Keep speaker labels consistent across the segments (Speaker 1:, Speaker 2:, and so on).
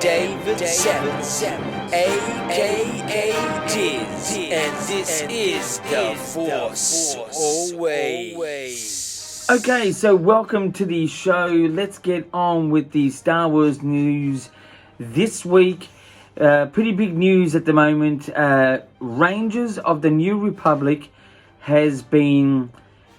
Speaker 1: David Seven, a.k.a. Diz, and this is The Force Always.
Speaker 2: Okay, so welcome to the show. Let's get on with the Star Wars news this week. Pretty big news at the moment. Rangers of the New Republic has been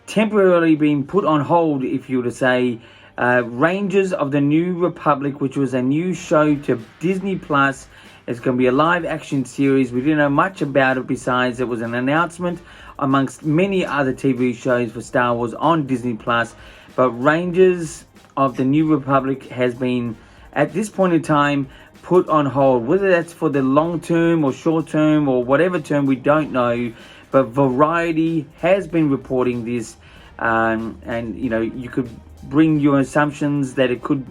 Speaker 2: temporarily been put on hold, if you were to say. Rangers of the New Republic, which was a new show to Disney Plus. It's going to be a live action series. We didn't know much about it besides it was an announcement amongst many other TV shows for Star Wars on Disney Plus. But Rangers of the New Republic has been, at this point in time, put on hold. Whether that's for the long term or short term or whatever term, we don't know. But Variety has been reporting this, and you know, you could bring your assumptions that it could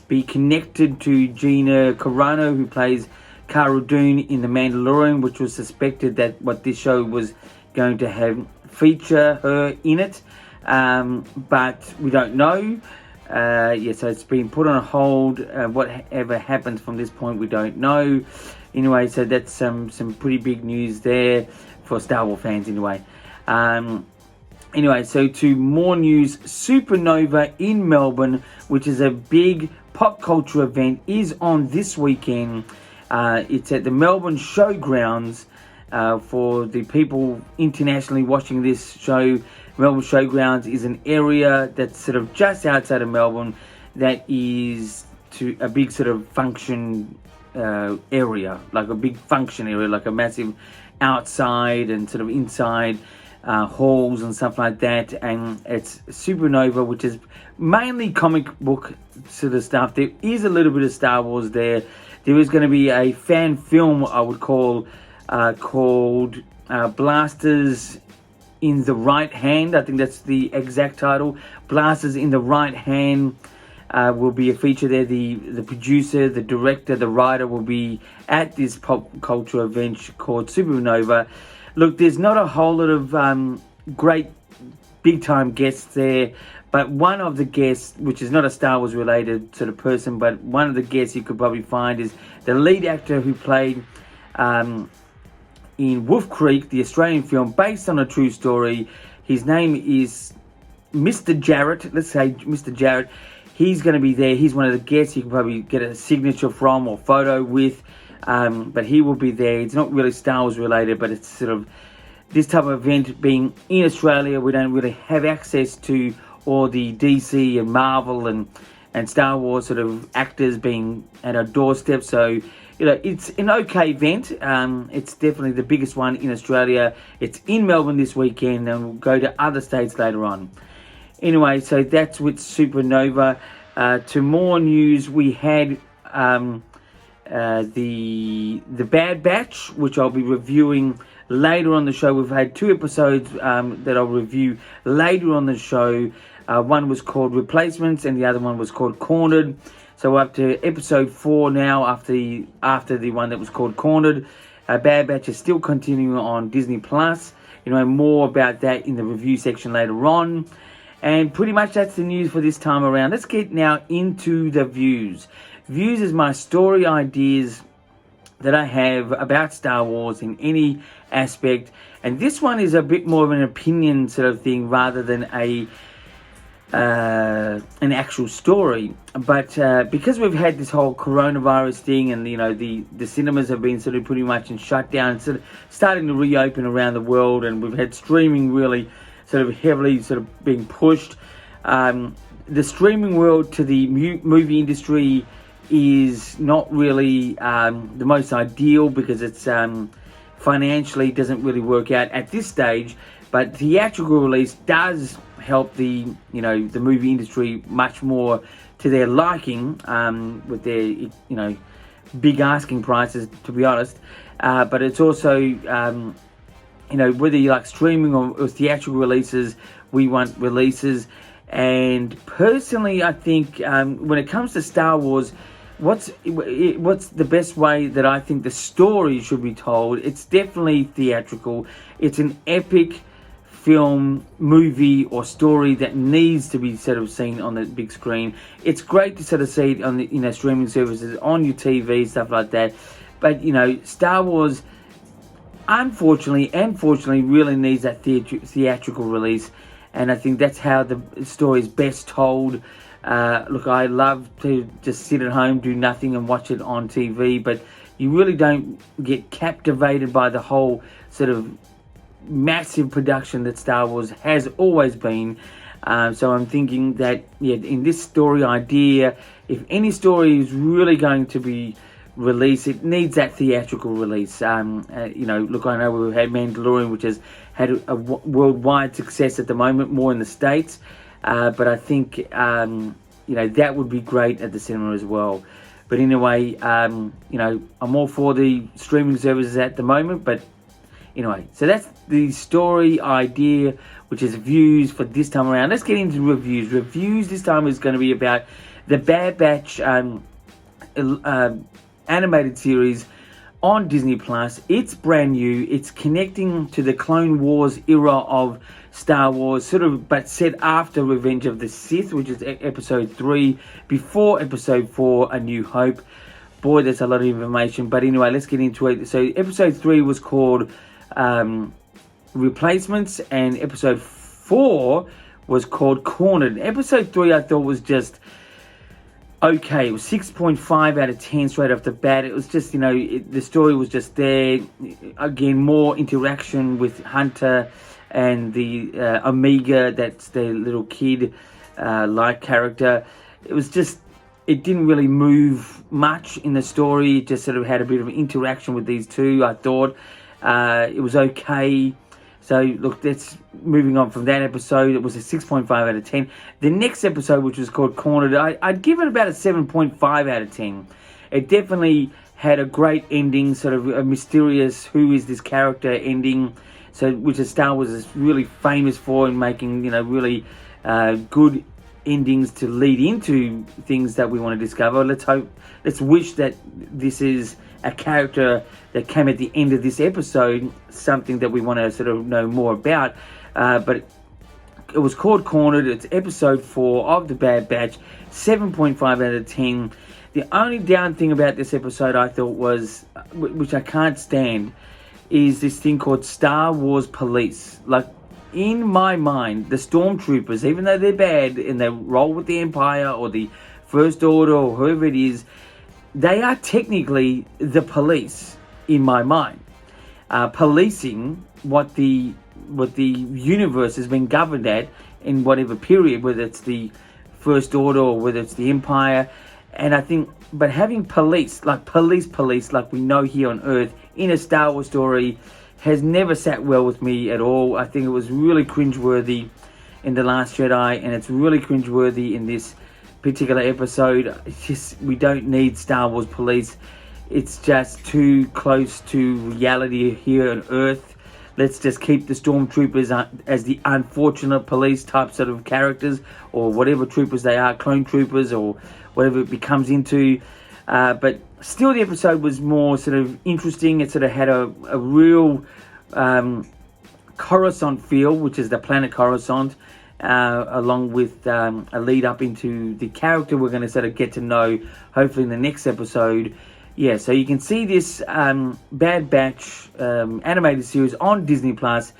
Speaker 2: be connected to Gina Carano, who plays Cara Dune in The Mandalorian, which was suspected that what this show was going to have feature her in it, but we don't know. So it's been put on hold. Whatever happens from this point, we don't know. Anyway, so that's some pretty big news there for Star Wars fans anyway. Anyway, so to more news. Supernova in Melbourne, which is a big pop culture event, is on this weekend. It's at the Melbourne Showgrounds. For the people internationally watching this show, Melbourne Showgrounds is an area that's sort of just outside of Melbourne that is to a big sort of function area, like a big function area, like a massive outside and sort of inside halls and stuff like that. And it's Supernova, which is mainly comic book sort of stuff. There is a little bit of Star Wars there. There is going to be a fan film, I would call, called Blasters in the Right Hand. I think that's the exact title. Blasters in the Right Hand will be a feature there. The producer, the director, the writer will be at this pop culture event called Supernova. Look, there's not a whole lot of great big time guests there, but one of the guests, which is not a Star Wars related sort of person, but one of the guests you could probably find is the lead actor who played in Wolf Creek, the Australian film based on a true story. His name is Mr. Jarrett. Let's say Mr. Jarrett. He's going to be there. He's one of the guests you can probably get a signature from or photo with. But he will be there. It's not really Star Wars related, but it's sort of this type of event being in Australia. We don't really have access to all the DC and Marvel and Star Wars sort of actors being at our doorstep. So, you know, it's an okay event. It's definitely the biggest one in Australia. It's in Melbourne this weekend, and we'll go to other states later on. Anyway, so that's with Supernova. To more news, we had the Bad Batch, which I'll be reviewing later on the show. We've had 2 episodes that I'll review later on the show. One was called Replacements and the other one was called Cornered. So we're up to episode 4 now after the one that was called Cornered. Bad Batch is still continuing on Disney Plus. You know more about that in the review section later on. And pretty much that's the news for this time around. Let's get now into the views. Views is my story ideas that I have about Star Wars in any aspect. And this one is a bit more of an opinion sort of thing rather than an actual story. But because we've had this whole coronavirus thing, and you know the cinemas have been sort of pretty much in shutdown, sort of starting to reopen around the world, and we've had streaming really sort of heavily sort of being pushed. The streaming world to the movie industry is not really the most ideal because it's financially doesn't really work out at this stage. But theatrical release does help the movie industry much more to their liking with their big asking prices, to be honest. But it's also whether you like streaming or theatrical releases, we want releases. And personally, I think when it comes to Star Wars, what's the best way that I think the story should be told? It's definitely theatrical. It's an epic film, movie, or story that needs to be sort of seen on the big screen. It's great to sort of see it on the streaming services, on your TV, stuff like that. But Star Wars, unfortunately and fortunately, really needs that theatrical release, and I think that's how the story is best told. Look, I love to just sit at home, do nothing, and watch it on TV, but you really don't get captivated by the whole sort of massive production that Star Wars has always been. So I'm thinking that, in this story idea, if any story is really going to be released, it needs that theatrical release. Look, I know we've had Mandalorian, which has had a worldwide success at the moment, more in the States. But I think, that would be great at the cinema as well. But anyway, I'm all for the streaming services at the moment. But anyway, so that's the story idea, which is views for this time around. Let's get into reviews. Reviews this time is going to be about the Bad Batch animated series on Disney Plus. It's brand new. It's connecting to the Clone Wars era of Star Wars, but set after Revenge of the Sith, which is episode 3, before episode 4, A New Hope. Boy, that's a lot of information. But anyway, let's get into it. So episode 3 was called Replacements, and episode 4 was called Cornered. Episode 3 I thought was just okay. It was 6.5 out of 10 straight off the bat. It was just, the story was just there. Again, more interaction with Hunter and the Omega, that's the little kid like character. It was just, it didn't really move much in the story. It just sort of had a bit of interaction with these two, I thought. It was okay. So, look, that's moving on from that episode. It was a 6.5 out of 10. The next episode, which was called Cornered, I'd give it about a 7.5 out of 10. It definitely had a great ending, sort of a mysterious, who is this character ending, which is Star Wars is really famous for, in making, really good endings to lead into things that we want to discover. Let's wish that this is a character that came at the end of this episode, something that we want to sort of know more about. But it was called Cornered. It's episode 4 of The Bad Batch, 7.5 out of 10. The only down thing about this episode I thought was, which I can't stand, is this thing called Star Wars Police. Like, in my mind, the Stormtroopers, even though they're bad and they roll with the Empire or the First Order or whoever it is, they are technically the police in my mind. Policing what the universe has been governed at in whatever period, whether it's the First Order or whether it's the Empire. And I think, but having police like we know here on Earth in a Star Wars story has never sat well with me at all. I think it was really cringeworthy in The Last Jedi, and it's really cringeworthy in this particular episode. It's just, we don't need Star Wars police. It's just too close to reality here on Earth. Let's just keep the Stormtroopers as the unfortunate police type sort of characters, or whatever troopers they are, clone troopers or whatever it becomes into. But still, the episode was more sort of interesting. It sort of had a real Coruscant feel, which is the planet Coruscant, along with a lead up into the character we're going to sort of get to know, hopefully in the next episode. Yeah, so you can see this Bad Batch animated series on Disney Plus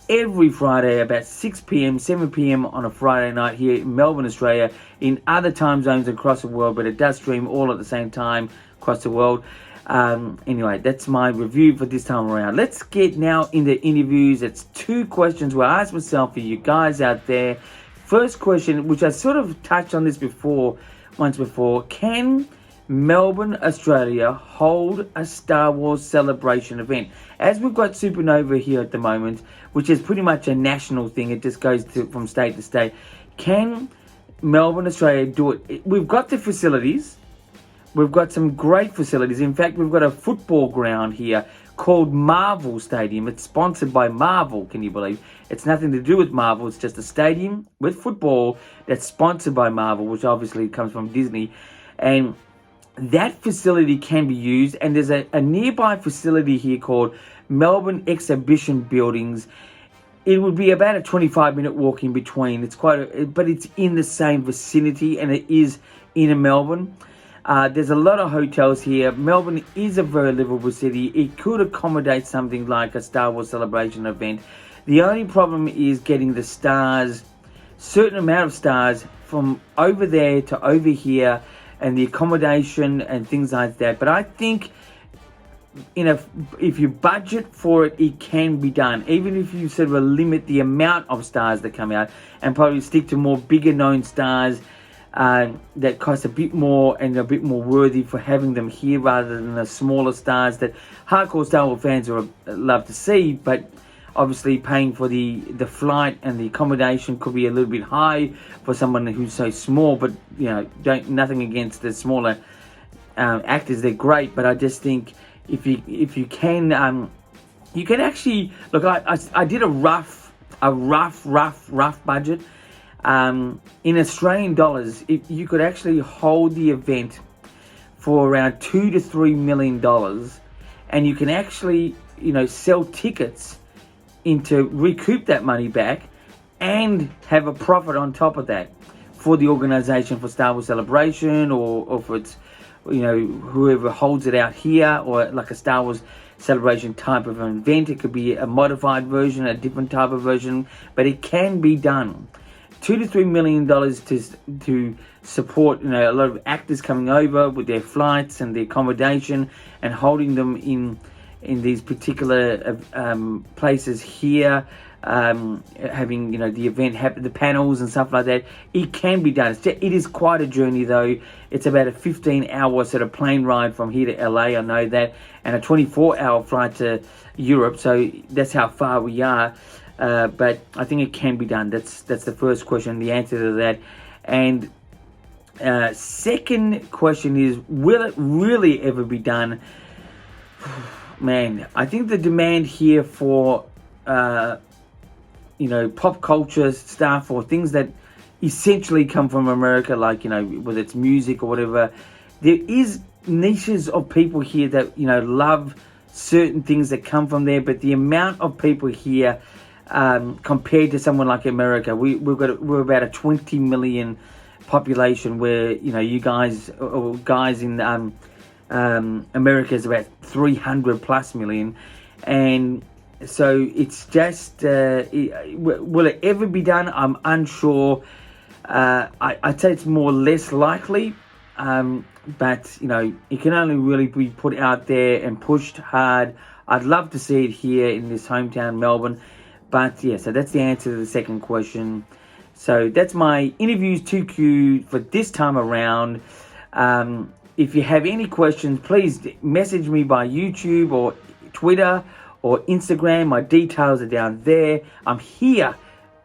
Speaker 2: every Friday about 6 p.m, 7 p.m. on a Friday night here in Melbourne, Australia, in other time zones across the world, but it does stream all at the same time across the world. Anyway, that's my review for this time around. Let's get now into interviews. It's 2 questions where I asked myself for you guys out there. First question, which I sort of touched on this once before, can Melbourne, Australia hold a Star Wars celebration event? As we've got Supernova here at the moment, which is pretty much a national thing, it just goes from state to state. Can Melbourne, Australia do it? We've got the facilities. We've got some great facilities. In fact, we've got a football ground here called Marvel Stadium. It's sponsored by Marvel, can you believe? It's nothing to do with Marvel. It's just a stadium with football that's sponsored by Marvel, which obviously comes from Disney. And that facility can be used. And there's a nearby facility here called Melbourne Exhibition Buildings. it would be about a 25-minute walk in between. It's but it's in the same vicinity, and it is in Melbourne. There's a lot of hotels here. Melbourne is a very livable city. It could accommodate something like a Star Wars Celebration event. The only problem is getting the stars, certain amount of stars, from over there to over here, and the accommodation and things like that. But I think if you budget for it, it can be done. Even if you sort of limit the amount of stars that come out and probably stick to more bigger known stars that cost a bit more and a bit more worthy for having them here rather than the smaller stars that hardcore Star Wars fans love to see. But obviously paying for the flight and the accommodation could be a little bit high for someone who's so small. But nothing against the smaller actors, they're great. But I just think if you can, you can actually look. I did a rough budget. In Australian dollars, if you could actually hold the event for around $2 to $3 million, and you can actually sell tickets to recoup that money back and have a profit on top of that for the organization, for Star Wars Celebration, or for it's whoever holds it out here, or like a Star Wars Celebration type of an event. It could be a modified version, a different type of version, but it can be done. $2 to $3 million to support a lot of actors coming over with their flights and the accommodation, and holding them in these particular places here, having the event happen, the panels and stuff like that. It can be done. It is quite a journey though. It's about a 15-hour sort of plane ride from here to LA, I know that, and a 24-hour flight to Europe. So that's how far we are. But I think it can be done. That's the first question, the answer to that. And second question is, will it really ever be done? Man, I think the demand here for pop culture stuff, or things that essentially come from America, like whether it's music or whatever, there is niches of people here that love certain things that come from there. But the amount of people here, compared to someone like America, we're about a 20 million population, where you guys in America is about 300 plus million. And so it's just will it ever be done? I'm unsure. I'd say it's more or less likely, but it can only really be put out there and pushed hard. I'd love to see it here in this hometown, Melbourne. But yeah, so that's the answer to the second question. So that's my interviews 2Q for this time around. If you have any questions, please message me by YouTube or Twitter or Instagram. My details are down there. I'm here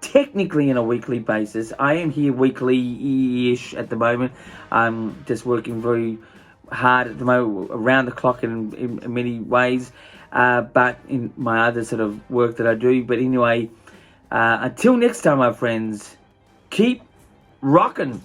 Speaker 2: technically on a weekly basis. I am here weekly-ish at the moment. I'm just working very hard at the moment, around the clock in many ways. But in my other sort of work that I do. But anyway, until next time, my friends, keep rocking.